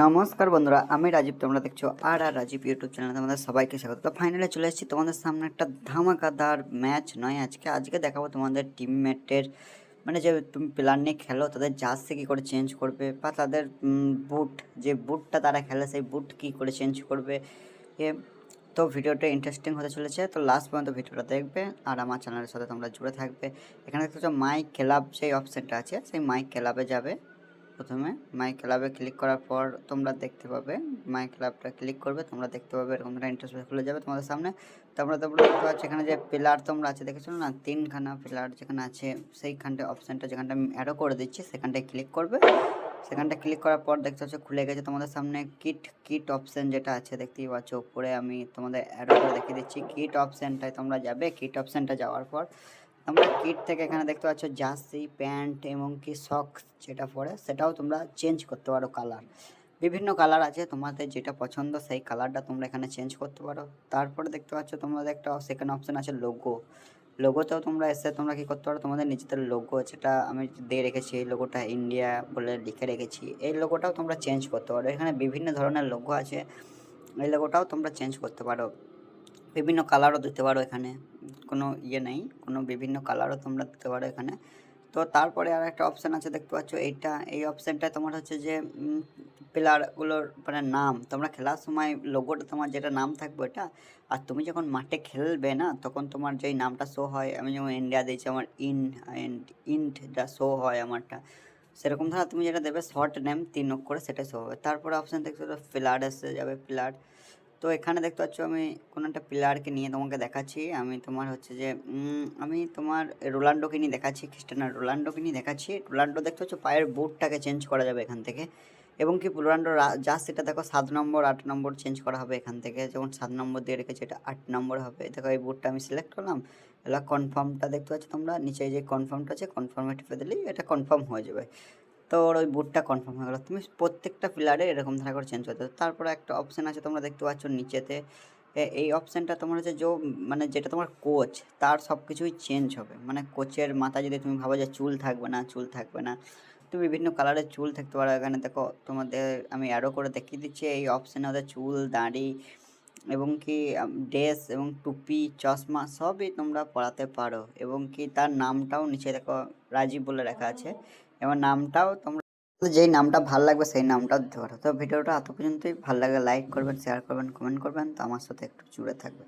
নমস্কার বন্ধুরা, আমি রাজীব। তোমরা দেখছো আর আর রাজীব ইউটিউব চ্যানেলে তোমাদের সবাইকে স্বাগত। তো ফাইনালে চলে এসেছি তোমাদের সামনে একটা ধামাকাদার ম্যাচ নয়, আজকে দেখাবো তোমাদের টিমমেটের মানে যে তুমি প্লেয়ার নিয়ে খেলো তাদের জার্সি কী করে চেঞ্জ করবে, বা তাদের বুট যে বুটটা তারা খেলে সেই বুট কী করে চেঞ্জ করবে। এ তো ভিডিওটা ইন্টারেস্টিং হতে চলেছে, তো লাস্ট পর্যন্ত ভিডিওটা দেখবে আর আমার চ্যানেলের সাথে তোমরা জুড়ে থাকবে। এখানে দেখতে পাচ্ছ মাই ক্লাব যেই অপশানটা আছে সেই মাই ক্লাবে যাবে। প্রথমে মাই ক্লাবে ক্লিক করার পর তোমরা দেখতে পাবে, মাই ক্লাবটা ক্লিক করবে, তোমরা দেখতে পাবে এরকম একটা ইন্টারফেস খুলে যাবে তোমাদের সামনে। তোমরা দেখতে পাচ্ছ এখানে যে পিলার তোমরা আছে দেখেছো না, তিনখানা পিলার যেখানে আছে সেইখানটা অপশানটা যেখানটা আমি অ্যাডও করে দিচ্ছি সেখানটায় ক্লিক করবে। সেখানটা ক্লিক করার পর দেখতে পাচ্ছ খুলে গেছে তোমাদের সামনে কিট অপশান যেটা আছে দেখতেই পাচ্ছ উপরে। আমি তোমাদের অ্যাডও করে দেখিয়ে দিচ্ছি। কিট অপশানটায় তোমরা যাবে। কিট অপশানটা যাওয়ার পর তোমরা কিট থেকে এখানে দেখতে পাচ্ছ জার্সি, প্যান্ট এবং কি সক্স যেটা পরে সেটাও তোমরা চেঞ্জ করতে পারো। কালার বিভিন্ন কালার আছে, তোমাদের যেটা পছন্দ সেই কালারটা তোমরা এখানে চেঞ্জ করতে পারো। তারপরে দেখতে পাচ্ছ তোমাদের একটা সেকেন্ড অপশান আছে লোগোতেও তোমরা এসে তোমরা কী করতে পারো, তোমাদের নিজেদের লোগো যেটা আমি দিয়ে রেখেছি, এই লোগোটা ইন্ডিয়া বলে লিখে রেখেছি, এই লোগোটাও তোমরা চেঞ্জ করতে পারো। এখানে বিভিন্ন ধরনের লোগো আছে, এই লোগোটাও তোমরা চেঞ্জ করতে পারো। বিভিন্ন কালারও দিতে পারো, এখানে কোনো নেই, কোনো বিভিন্ন কালারও তোমরা দিতে পারো এখানে। তো তারপরে আর একটা অপশান আছে দেখতে পাচ্ছ এই অপশানটায় তোমার হচ্ছে যে প্লেয়ারগুলোর মানে নাম, তোমরা খেলার সময় লোগোটা তোমার যেটা নাম থাকবে এটা, আর তুমি যখন মাঠে খেলবে না তখন তোমার যেই নামটা শো হয়, আমি যেমন ইন্ডিয়া দিয়েছি আমার ইন্টটা শো হয় আমারটা, সেরকম ধরো তুমি যেটা দেবে শর্ট নেম 3 অক্ষরে সেটাই শো হবে। তারপরে অপশান দেখতে পাচ্ছ প্লেয়ার এসে যাবে, প্লেয়ার। তো এখানে দেখতে পাচ্ছ আমি কোনো একটা প্লেয়ারকে নিয়ে তোমাকে দেখাচ্ছি। আমি তোমার হচ্ছে যে আমি তোমার রোনাল্ডোকে নিয়ে দেখাচ্ছি, ক্রিস্টিয়ানো রোনাল্ডোকে নিয়ে দেখাচ্ছি। রোনাল্ডো দেখতে পাচ্ছ পায়ের বুটটাকে চেঞ্জ করা যাবে এখান থেকে, এবং কি রোনাল্ডোর জার্সিটা দেখো 7 নম্বর 8 নম্বর চেঞ্জ করা হবে এখান থেকে। যেমন 7 নম্বর দিয়ে রেখেছে, এটা 8 নম্বর হবে। দেখো এই বুটটা আমি সিলেক্ট করলাম, এলা কনফার্মটা দেখতে পাচ্ছ তোমরা নিচে যে কনফার্মটা আছে, কনফার্মে টিপে দিলেই এটা কনফার্ম হয়ে যাবে। তো ওই বুটটা কনফার্ম হয়ে গেলো। তুমি প্রত্যেকটা প্লেয়ারে এরকম ধারা করে চেঞ্জ করতে। তারপরে একটা অপশান আছে তোমরা দেখতে পাচ্ছ নিচেতে, এই অপশানটা তোমার হচ্ছে মানে যেটা তোমার কোচ তার সব কিছুই চেঞ্জ হবে। মানে কোচের মাথায় যদি তুমি ভাবো যে চুল থাকবে না, তুমি বিভিন্ন কালারের চুল থাকতে পারো। এখানে দেখো তোমাদের আমি অ্যারো করে দেখিয়ে দিচ্ছি, এই অপশানে ওদের চুল, দাড়ি এবং কি ড্রেস এবং টুপি, চশমা সবই তোমরা পরাতে পারো। এবং কি তার নামটাও নিচে দেখো রাজীব বলে লেখা আছে, এবং নামটাও তোমরা যেই নামটা ভালো লাগবে সেই নামটাও দিতে পারো। তো ভিডিওটা এত পর্যন্তই। ভালো লাগে লাইক করবেন, শেয়ার করবেন, কমেন্ট করবেন। তো আমার সাথে একটু জুড়ে থাকবেন।